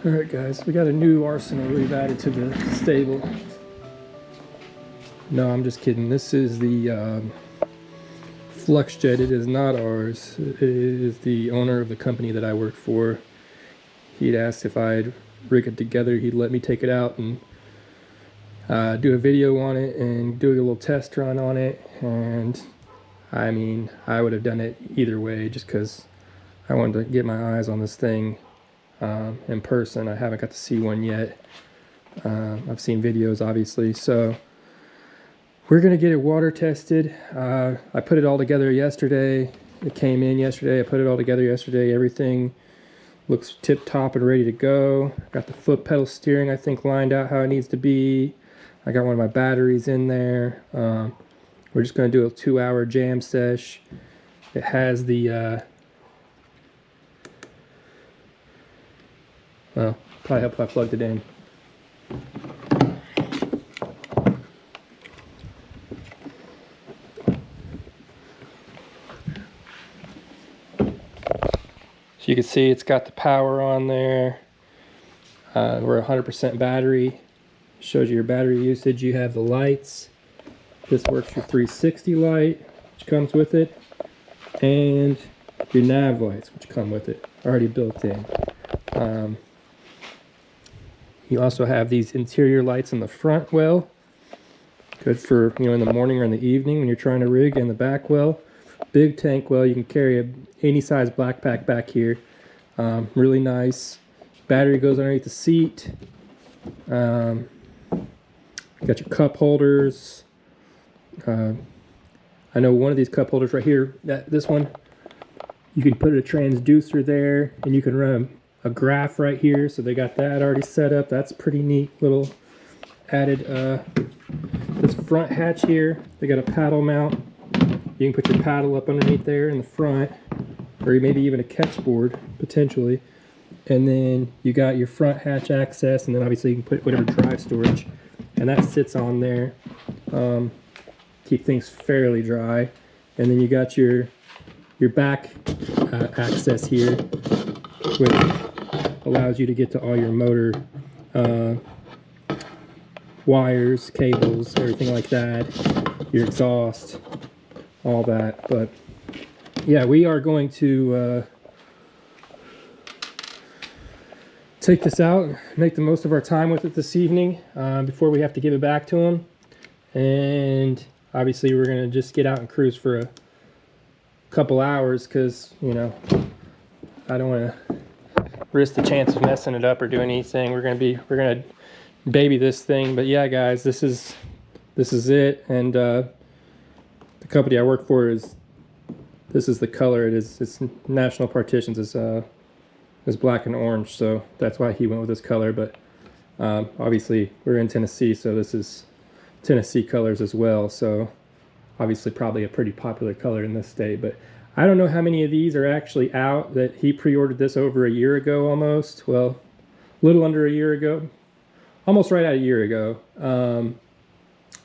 Alright guys, we got a new arsenal we've added to the stable. No, I'm just kidding. This is the FluxJet. It is not ours. It is the owner of the company that I work for. He'd asked if I'd rig it together. He'd let me take it out and do a video on it and do a little test run on it. And I mean, I would have done it either way just because I wanted to get my eyes on this thing in person. I haven't got to see one yet. I've seen videos obviously, so we're gonna get it water tested. I put it all together yesterday. It came in yesterday. I put it all together yesterday. Everything looks tip top and ready to go. Got the foot pedal steering I think lined out how it needs to be. I got one of my batteries in there. We're just gonna do a 2-hour jam sesh. It has the well, probably help if I plugged it in. So you can see it's got the power on there. We're 100% battery. Shows you your battery usage. You have the lights. This works your 360 light, which comes with it, and your nav lights, which come with it, already built in. You also have these interior lights in the front well, good for, you know, in the morning or in the evening when you're trying to rig. And the back well, big tank well, you can carry any size backpack back here. Really nice. Battery goes underneath the seat. Got your cup holders. I know one of these cup holders right here, this one, you can put a transducer there and you can run a graph right here. So they got that already set up. That's pretty neat little added. This front hatch here, they got a paddle mount. You can put your paddle up underneath there in the front, or maybe even a catch board potentially. And then you got your front hatch access, and then obviously you can put whatever drive storage, and that sits on there. Keep things fairly dry. And then you got your back access here, which allows you to get to all your motor wires, cables, everything like that, your exhaust, all that. But yeah, we are going to take this out, make the most of our time with it this evening before we have to give it back to him. And obviously we're going to just get out and cruise for a couple hours because, you know, I don't want to risk the chance of messing it up or doing anything. We're gonna baby this thing. But yeah, guys, this is it. And the company I work for this is the color it is. It's National Partitions is black and orange, so that's why he went with this color. But obviously we're in Tennessee, so this is Tennessee colors as well. So obviously probably a pretty popular color in this state. But I don't know how many of these are actually out. That he pre-ordered this over a year ago almost. Well, a little under a year ago. Almost right at a year ago. And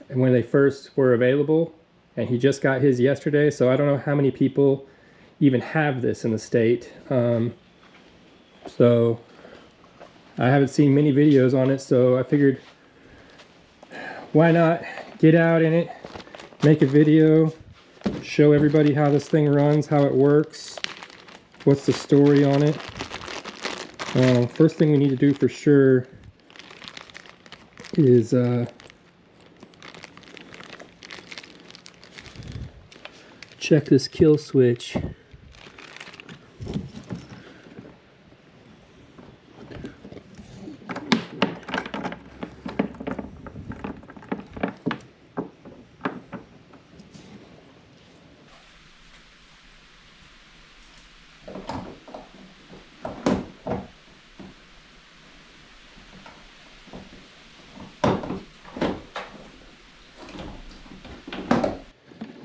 when they first were available. And he just got his yesterday. So I don't know how many people even have this in the state. So I haven't seen many videos on it. So I figured, why not get out in it, make a video, show everybody how this thing runs, how it works, what's the story on it. First thing we need to do for sure is check this kill switch.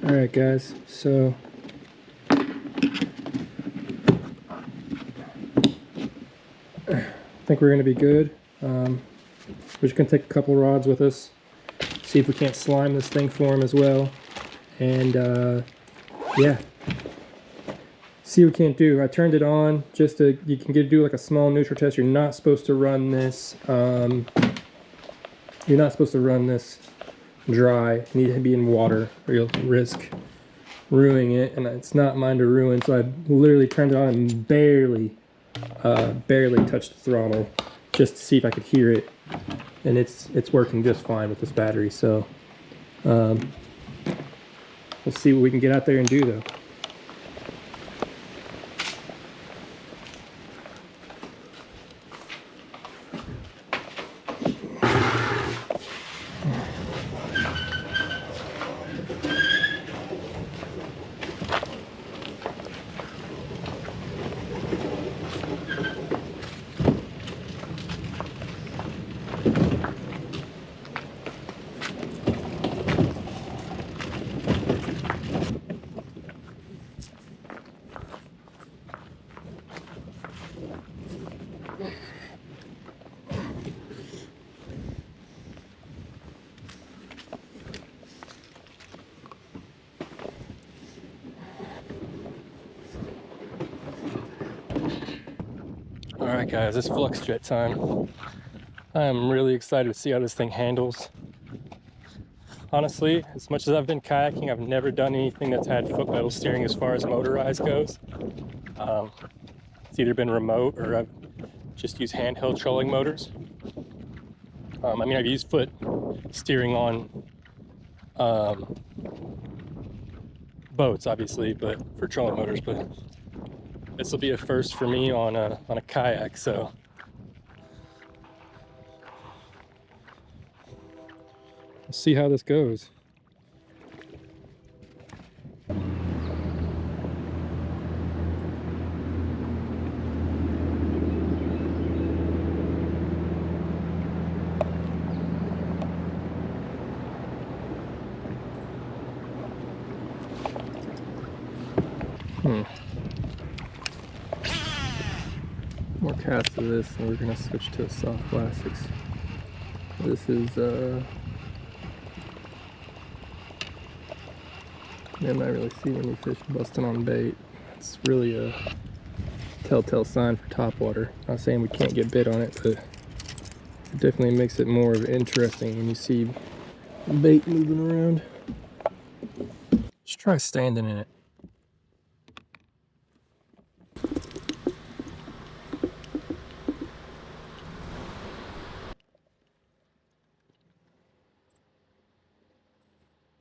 Alright guys, so I think we're going to be good. We're just going to take a couple rods with us, see if we can't slime this thing for him as well. And yeah, see what we can't do. I turned it on just to, you can do like a small neutral test. You're not supposed to run this, you're not supposed to run this dry. You need to be in water or you'll risk ruining it, and it's not mine to ruin. So I literally turned it on and barely touched the throttle just to see if I could hear it, and it's working just fine with this battery. So we'll see what we can get out there and do though. Alright guys, it's FluxJet time. I am really excited to see how this thing handles. Honestly, as much as I've been kayaking, I've never done anything that's had foot pedal steering as far as motorized goes. It's either been remote or I've just used handheld trolling motors. I mean, I've used foot steering on boats, obviously, but for trolling motors. But this will be a first for me on a kayak, so we'll see how this goes. More cast of this, and we're gonna switch to a soft plastics. This is I'm not really seeing any fish busting on bait. It's really a telltale sign for topwater. Not saying we can't get bit on it, but it definitely makes it more interesting when you see bait moving around. Just try standing in it.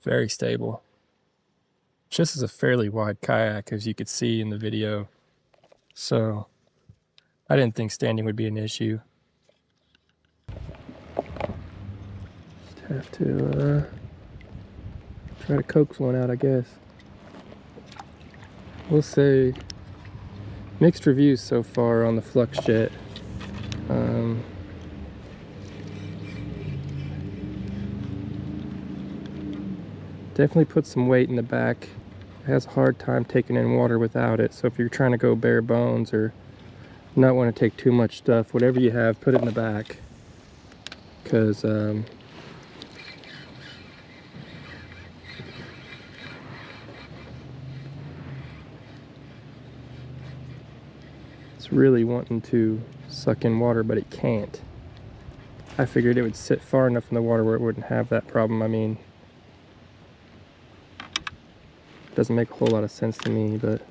Very stable. This is a fairly wide kayak, as you could see in the video, so I didn't think standing would be an issue. Just have to try to coax one out, I guess. We'll say mixed reviews so far on the FluxJet. Definitely put some weight in the back. It has a hard time taking in water without it, so if you're trying to go bare bones or not want to take too much stuff, whatever you have, put it in the back, because it's really wanting to suck in water, but it can't. I figured it would sit far enough in the water where it wouldn't have that problem. I mean, doesn't make a whole lot of sense to me, but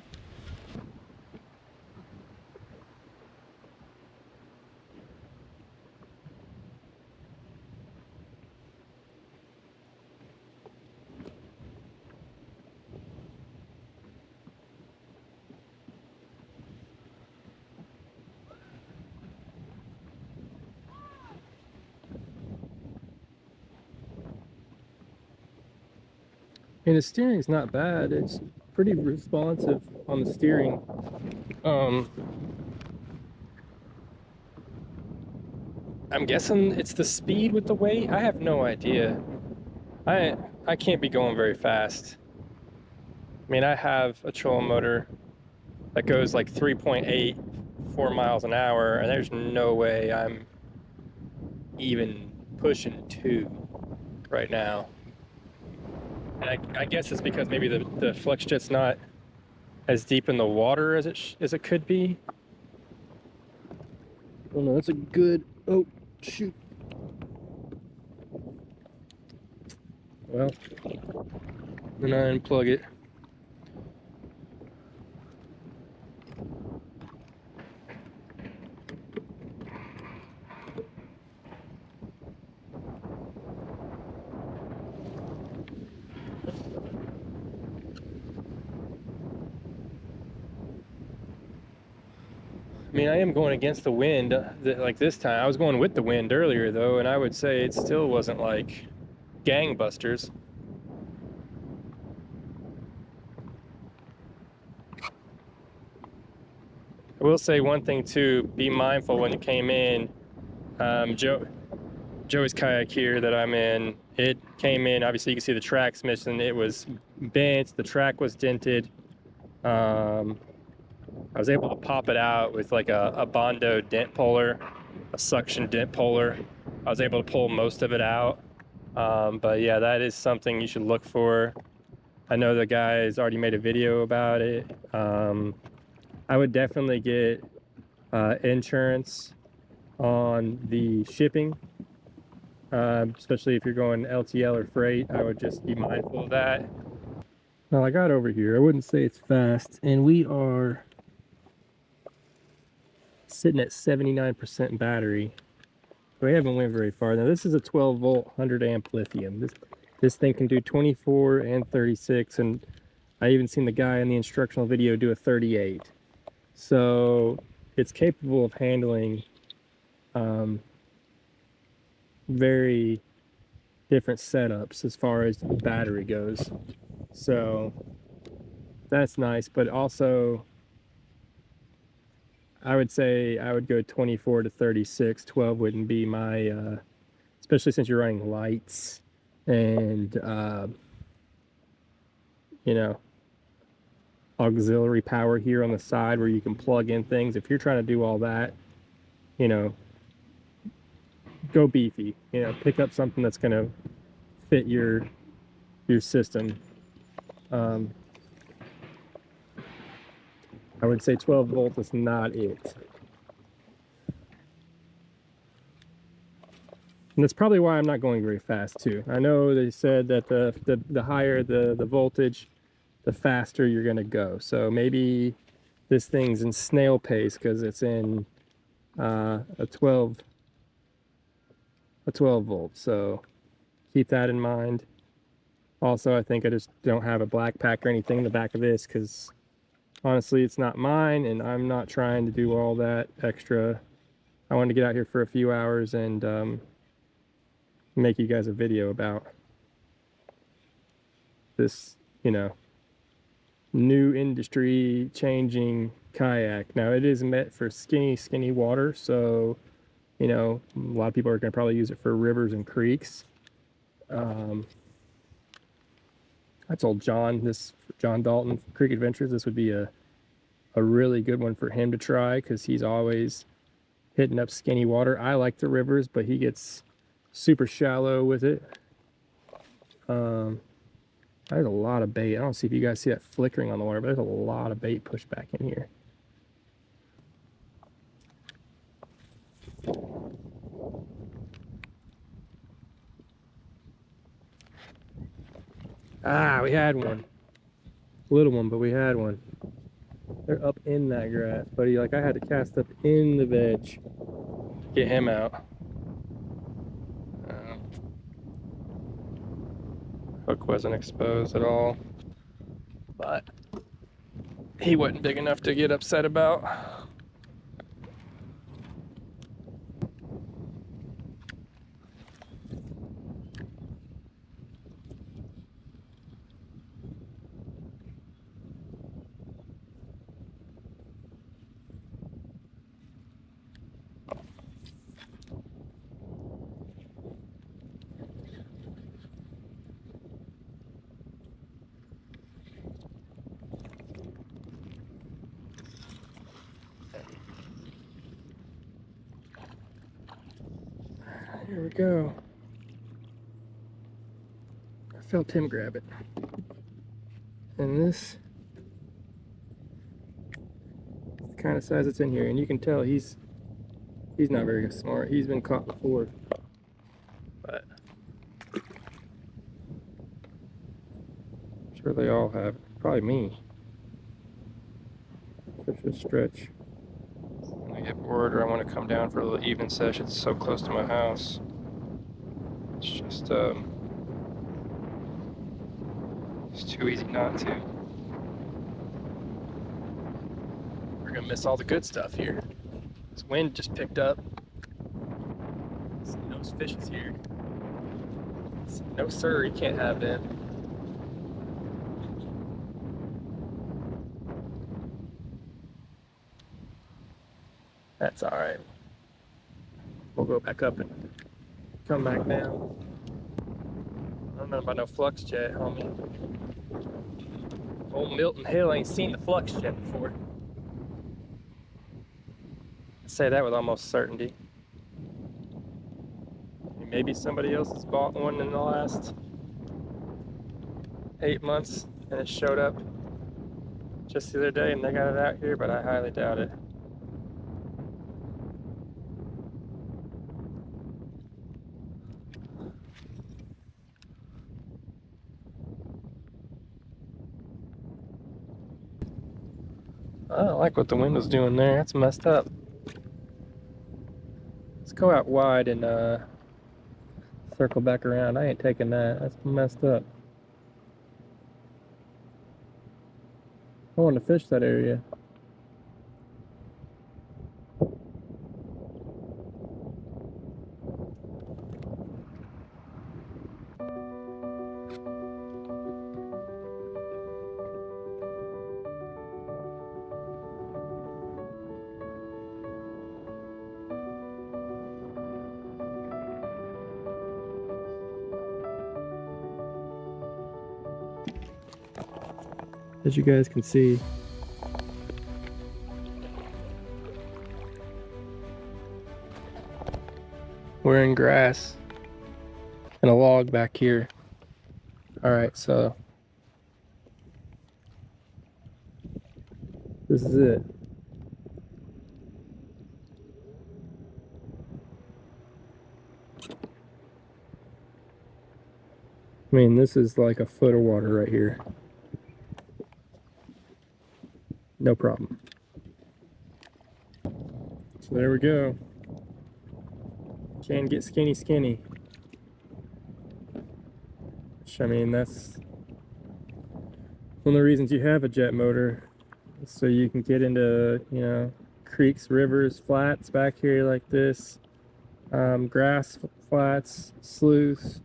and the steering is not bad. It's pretty responsive on the steering. I'm guessing it's the speed with the weight. I have no idea. I can't be going very fast. I mean, I have a trolling motor that goes like 3.8, 4 miles an hour, and there's no way I'm even pushing 2 right now. And I guess it's because maybe the FluxJet's not as deep in the water as it could be. Oh no, that's a good, oh shoot. Well, then I unplug it. I mean, I am going against the wind like this time. I was going with the wind earlier though, and I would say it still wasn't like gangbusters. I will say one thing too, be mindful when you came in. Joey's kayak here that I'm in, it came in, obviously you can see the track's missing, it was bent, the track was dented. I was able to pop it out with like a Bondo dent puller, a suction dent puller. I was able to pull most of it out. But yeah, that is something you should look for. I know the guy's already made a video about it. I would definitely get insurance on the shipping, especially if you're going LTL or freight. I would just be mindful of that. Now I got over here, I wouldn't say it's fast, and we are sitting at 79% battery. We haven't went very far. Now this is a 12 volt 100 amp lithium. This thing can do 24 and 36, and I even seen the guy in the instructional video do a 38. So it's capable of handling very different setups as far as the battery goes. So that's nice, but also I would say I would go 24 to 36. 12 wouldn't be my, especially since you're running lights and, you know, auxiliary power here on the side where you can plug in things. If you're trying to do all that, you know, go beefy, you know, pick up something that's going to fit your system. I would say 12 volt is not it. And that's probably why I'm not going very fast too. I know they said that the higher the voltage, the faster you're gonna go. So maybe this thing's in snail pace because it's in a 12 volt. So keep that in mind. Also, I think I just don't have a black pack or anything in the back of this because honestly, it's not mine, and I'm not trying to do all that extra. I wanted to get out here for a few hours and make you guys a video about this, you know, new industry changing kayak. Now it is meant for skinny water, so you know a lot of people are going to probably use it for rivers and creeks. I told John Dalton Creek Adventures, this would be a really good one for him to try because he's always hitting up skinny water. I like the rivers, but he gets super shallow with it. There's a lot of bait. I don't see if you guys see that flickering on the water, but there's a lot of bait pushed back in here. Ah, we had one. Little one, but we had one. They're up in that grass, buddy. Like I had to cast up in the veg, get him out. Hook wasn't exposed at all, but he wasn't big enough to get upset about. Here we go. I felt him grab it. And this kind of size that's in here, and you can tell he's not very smart. He's been caught before, but I'm sure they all have. Probably me. Fish a stretch. When I get bored or I want to come down for a little evening sesh, it's so close to my house. It's just it's too easy not to. We're gonna miss all the good stuff here. This wind just picked up. See those fishes here. No sir, you can't have them. That's alright. We'll go back up and come back down. I don't know about no FluxJet, homie. Old Milton Hill ain't seen the FluxJet before. I say that with almost certainty. Maybe somebody else has bought one in the last 8 months and it showed up just the other day and they got it out here, but I highly doubt it. I don't like what the wind was doing there. That's messed up. Let's go out wide and circle back around. I ain't taking that. That's messed up. I want to fish that area. As you guys can see, we're in grass and a log back here. All right, so this is it. I mean, this is like a foot of water right here. No problem. So there we go. Can get skinny. Which, I mean, that's one of the reasons you have a jet motor, so you can get into, you know, creeks, rivers, flats back here like this, grass flats, sloughs,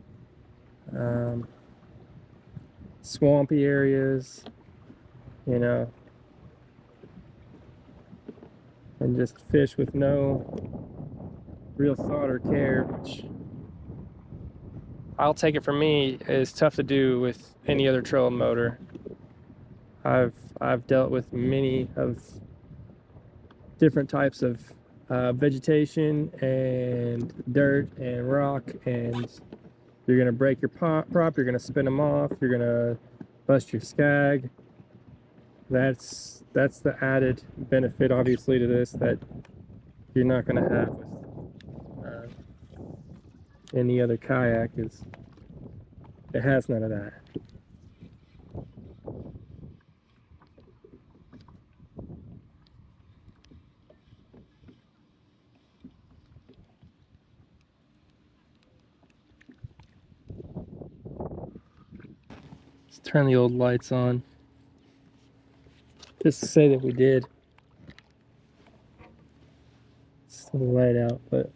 swampy areas, you know, and just fish with no real thought or care, which I'll take it from me is tough to do with any other trolling motor. I've dealt with many of different types of vegetation and dirt and rock, and you're gonna break your prop, you're gonna spin them off, you're gonna bust your skag. That's the added benefit, obviously, to this that you're not gonna have with any other kayak. Is it has none of that. Let's turn the old lights on. Just to say that we did. It's a little light out, but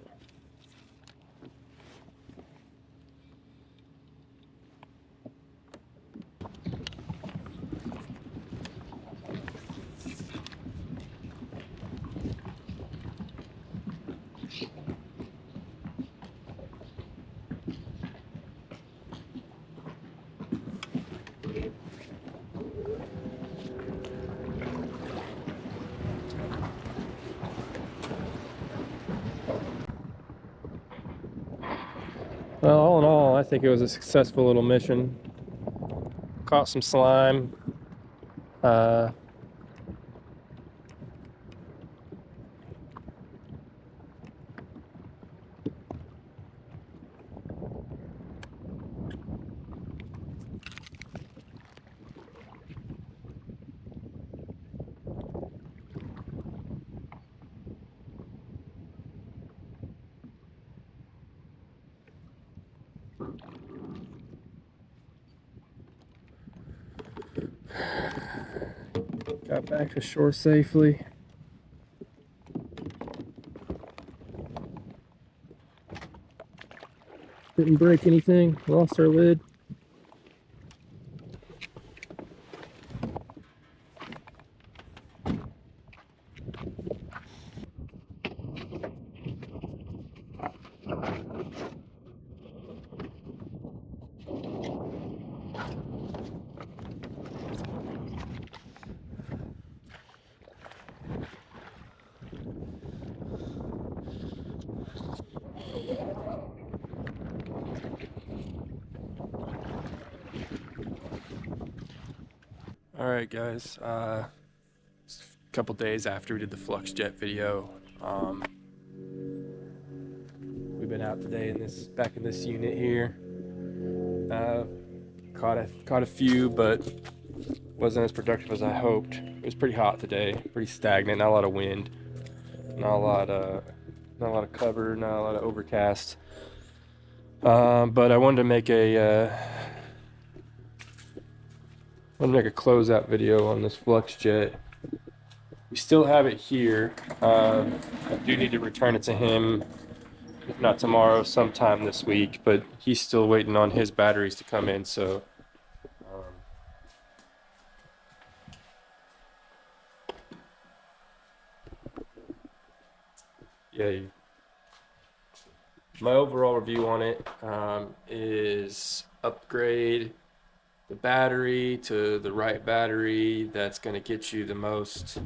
well, all in all, I think it was a successful little mission. Caught some slime. Got back to shore safely. Didn't break anything. Lost our lid. All right, guys. A couple days after we did the FluxJet video, we've been out today back in this unit here. Caught a few, but wasn't as productive as I hoped. It was pretty hot today, pretty stagnant, not a lot of wind, not a lot of cover, not a lot of overcast. But I wanted to make a closeout video on this FluxJet. We still have it here. I do need to return it to him, if not tomorrow, sometime this week, but he's still waiting on his batteries to come in, so yeah. My overall review on it is upgrade the battery to the right battery that's going to get you the most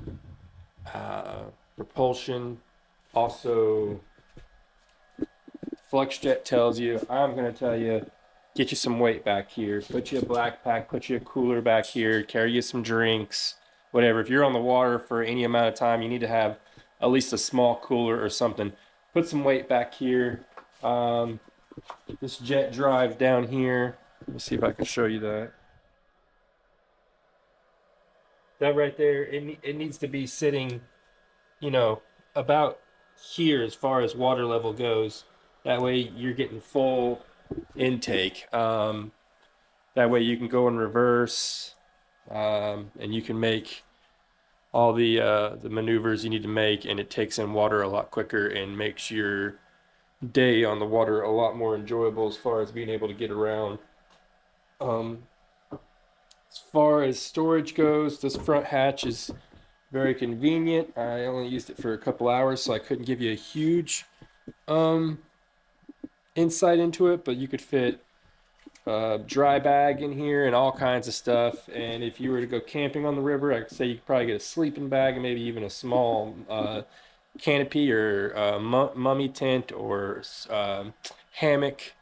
propulsion. Also, FluxJet tells you, I'm going to tell you, get you some weight back here, put you a black pack, put you a cooler back here, carry you some drinks, whatever. If you're on the water for any amount of time, you need to have at least a small cooler or something. Put some weight back here. This jet drive down here, let me see if I can show you that. That right there, it needs to be sitting, about here as far as water level goes. That way you're getting full intake. That way you can go in reverse, and you can make all the maneuvers you need to make, and it takes in water a lot quicker and makes your day on the water a lot more enjoyable as far as being able to get around. As far as storage goes, this front hatch is very convenient. I only used it for a couple hours, so I couldn't give you a huge insight into it, but you could fit a dry bag in here and all kinds of stuff. And if you were to go camping on the river, I could say you could probably get a sleeping bag and maybe even a small canopy or mummy tent or hammock.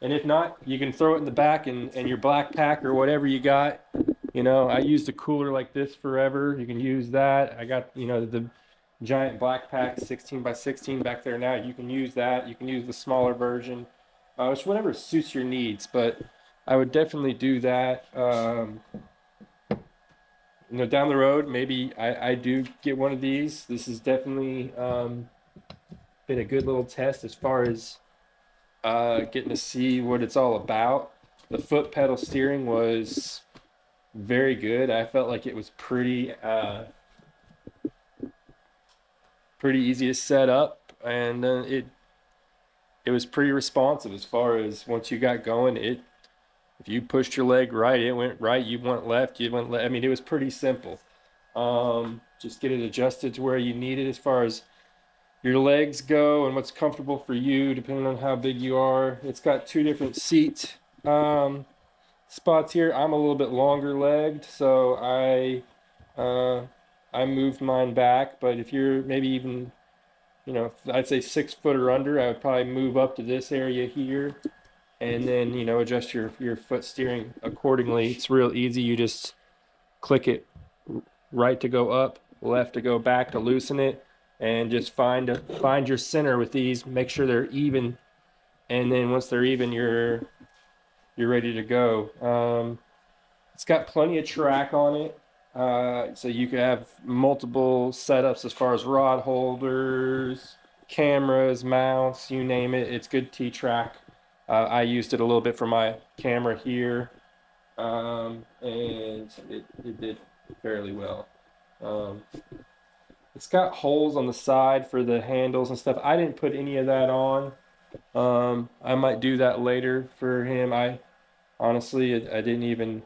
And if not, you can throw it in the back and your black pack or whatever you got. I used a cooler like this forever. You can use that. I got, the giant black pack 16 by 16 back there now. You can use that. You can use the smaller version. It's whatever suits your needs, but I would definitely do that. Down the road, maybe I do get one of these. This has definitely been a good little test as far as getting to see what it's all about. The foot pedal steering was very good. I felt like it was pretty easy to set up, and it was pretty responsive as far as once you got going. If you pushed your leg right, it went right. You went left, you went left. I mean, it was pretty simple. Just get it adjusted to where you need it as far as your legs go and what's comfortable for you, depending on how big you are. It's got two different seat spots here. I'm a little bit longer legged, so I moved mine back. But if you're maybe even, I'd say 6 foot or under, I would probably move up to this area here, and then adjust your foot steering accordingly. It's real easy. You just click it right to go up, left to go back to loosen it, and just find your center with these. Make sure they're even, and then once they're even, you're ready to go. It's got plenty of track on it, so you could have multiple setups as far as rod holders, cameras, mounts, you name it. It's good T-track. I used it a little bit for my camera here. and it did fairly well. Um, it's got holes on the side for the handles and stuff. I didn't put any of that on. I might do that later for him. I honestly, I didn't even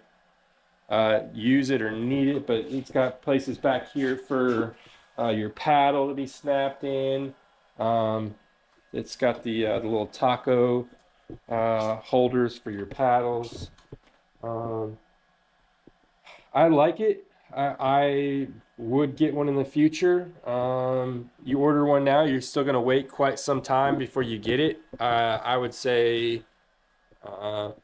use it or need it, but it's got places back here for your paddle to be snapped in. Um, it's got the little taco holders for your paddles. Um, I like it. I would get one in the future. You order one now, you're still gonna wait quite some time before you get it. I would say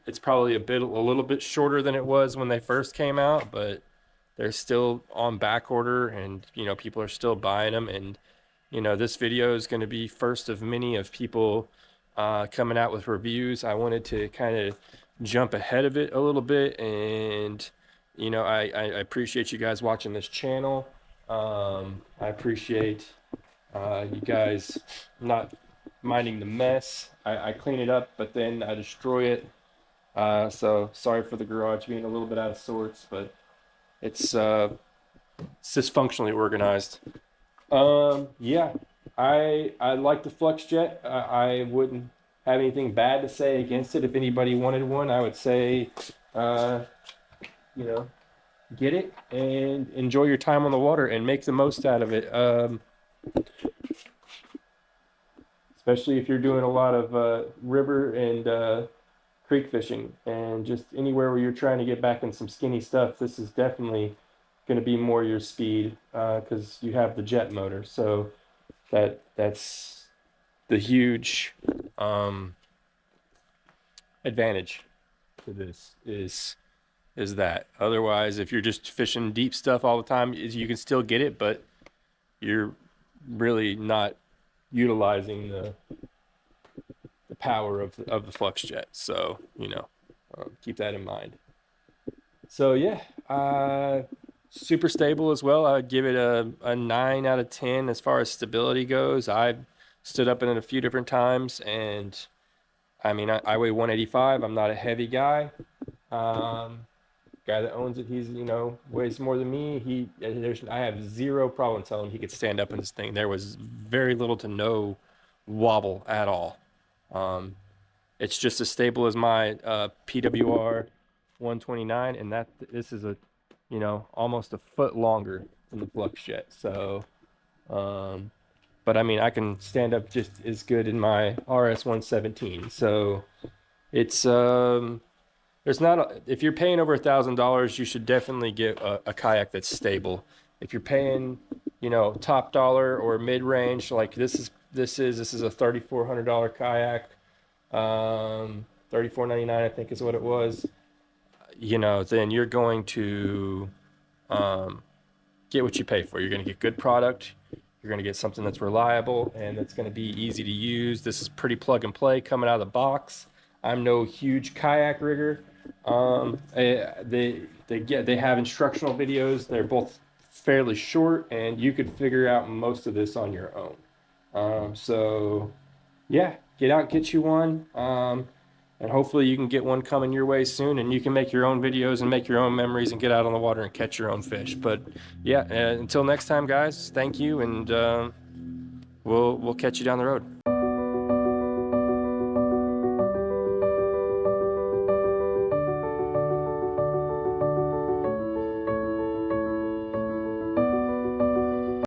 it's probably a little bit shorter than it was when they first came out, but they're still on back order, and people are still buying them. And this video is going to be first of many of people coming out with reviews. I wanted to kind of jump ahead of it a little bit, and I appreciate you guys watching this channel. I appreciate you guys not minding the mess. I clean it up, but then I destroy it. So sorry for the garage being a little bit out of sorts, but it's dysfunctionally organized. Yeah, I like the FluxJet. I wouldn't have anything bad to say against it. If anybody wanted one, I would say, uh, you know, get it and enjoy your time on the water and make the most out of it. Especially if you're doing a lot of river and creek fishing and just anywhere where you're trying to get back in some skinny stuff. This is definitely going to be more your speed because you have the jet motor. So that's the huge advantage to this is that. Otherwise, if you're just fishing deep stuff all the time, you can still get it, but you're really not utilizing the power of the FluxJet. So keep that in mind. So yeah, super stable as well. I'd give it a 9 out of 10 as far as stability goes. I've stood up in it a few different times, and I mean, I weigh 185. I'm not a heavy guy. Guy that owns it, he's weighs more than me. I have zero problem telling him he could stand up in this thing. There was very little to no wobble at all. It's just as stable as my PWR 129, and this is almost a foot longer than the FluxJet. So, but I mean, I can stand up just as good in my RS 117. So it's there's not if you're paying over $1,000, you should definitely get a kayak that's stable. If you're paying top dollar or mid range, like this is a $3,400 kayak. 34.99 I think is what it was. Then you're going to get what you pay for. You're going to get good product. You're going to get something that's reliable and that's going to be easy to use. This is pretty plug and play coming out of the box. I'm no huge kayak rigger. They have instructional videos. They're both fairly short, and you could figure out most of this on your own. So yeah, get out, get you one. And hopefully you can get one coming your way soon, and you can make your own videos and make your own memories and get out on the water and catch your own fish. But yeah, until next time, guys, thank you, and we'll catch you down the road.